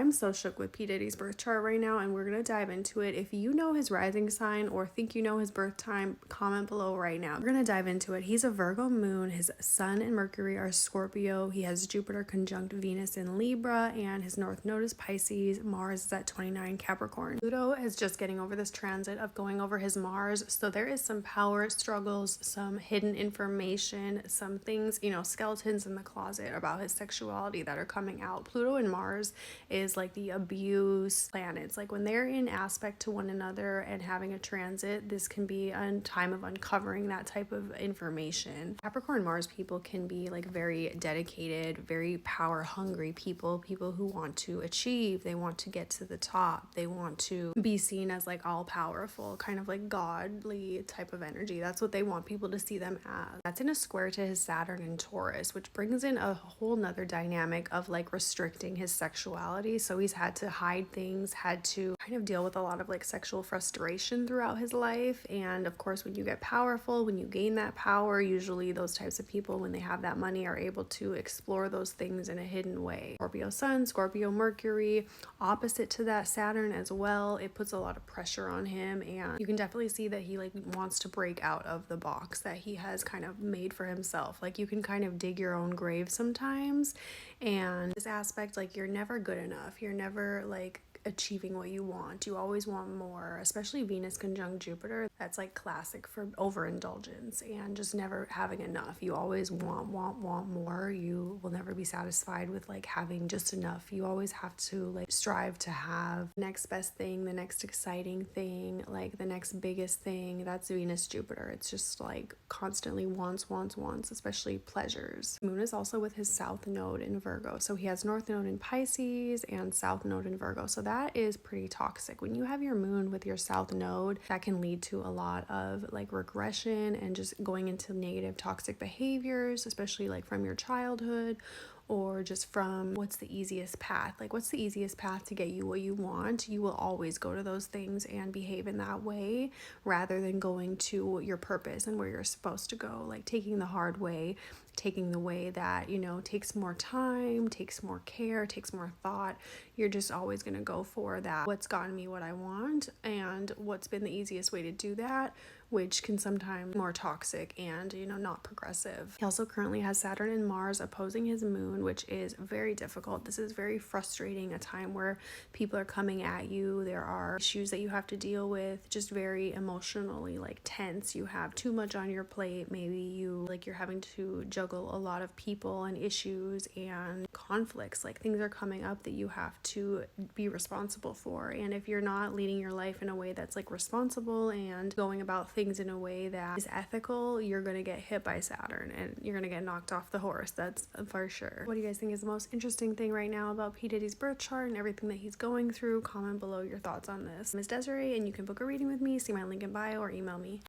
I'm so shook with P. Diddy's birth chart right now, and we're gonna dive into it. If you know his rising sign or think you know his birth time, comment below right now. We're gonna dive into it. He's a Virgo moon. His sun and Mercury are Scorpio. He has Jupiter conjunct Venus in Libra, and his north node is Pisces. Mars is at 29 Capricorn. Pluto is just getting over this transit of going over his Mars, so there is some power struggles, some hidden information, some things, skeletons in the closet about his sexuality that are coming out. Pluto and Mars is like the abuse planets. Like when they're in aspect to one another and having a transit, this can be a time of uncovering that type of information. Capricorn Mars people can be like very dedicated, very power hungry people who want to achieve, they want to get to the top, they want to be seen as like all powerful, kind of like godly type of energy. That's what they want people to see them as. That's in a square to his Saturn in Taurus, which brings in a whole nother dynamic of like restricting his sexuality. So he's had to hide things, had to kind of deal with a lot of like sexual frustration throughout his life. And of course, when you get powerful, when you gain that power, usually those types of people, when they have that money, are able to explore those things in a hidden way. Scorpio Sun, Scorpio Mercury, opposite to that Saturn as well. It puts a lot of pressure on him, and you can definitely see that he like wants to break out of the box that he has kind of made for himself. Like you can kind of dig your own grave sometimes, and this aspect, like you're never good enough, you're never like achieving what you want, you always want more, especially Venus conjunct Jupiter. That's like classic for overindulgence and just never having enough. You always want more. You will never be satisfied with like having just enough. You always have to like strive to have the next best thing, the next exciting thing, like the next biggest thing. That's Venus Jupiter. It's just like constantly wants, especially pleasures. Moon is also with his south node in Virgo, so he has north node in Pisces and south node in Virgo. So that is pretty toxic. When you have your moon with your south node, that can lead to a lot of like regression and just going into negative toxic behaviors, especially like from your childhood, or just from what's the easiest path. Like what's the easiest path to get you what you want? You will always go to those things and behave in that way rather than going to your purpose and where you're supposed to go, like taking the hard way, taking the way that, takes more time, takes more care, takes more thought. You're just always going to go for that. What's gotten me what I want and what's been the easiest way to do that, which can sometimes be more toxic and, not progressive. He also currently has Saturn and Mars opposing his moon, which is very difficult. This is very frustrating, a time where people are coming at you. There are issues that you have to deal with, just very emotionally like tense. You have too much on your plate. Maybe you're having to juggle a lot of people and issues and conflicts. Like things are coming up that you have to be responsible for. And if you're not leading your life in a way that's like responsible and going about things in a way that is ethical, you're going to get hit by Saturn and you're going to get knocked off the horse. That's for sure. What do you guys think is the most interesting thing right now about P. Diddy's birth chart and everything that he's going through? Comment below your thoughts on this. I'm Desiree, and you can book a reading with me. See my link in bio or email me.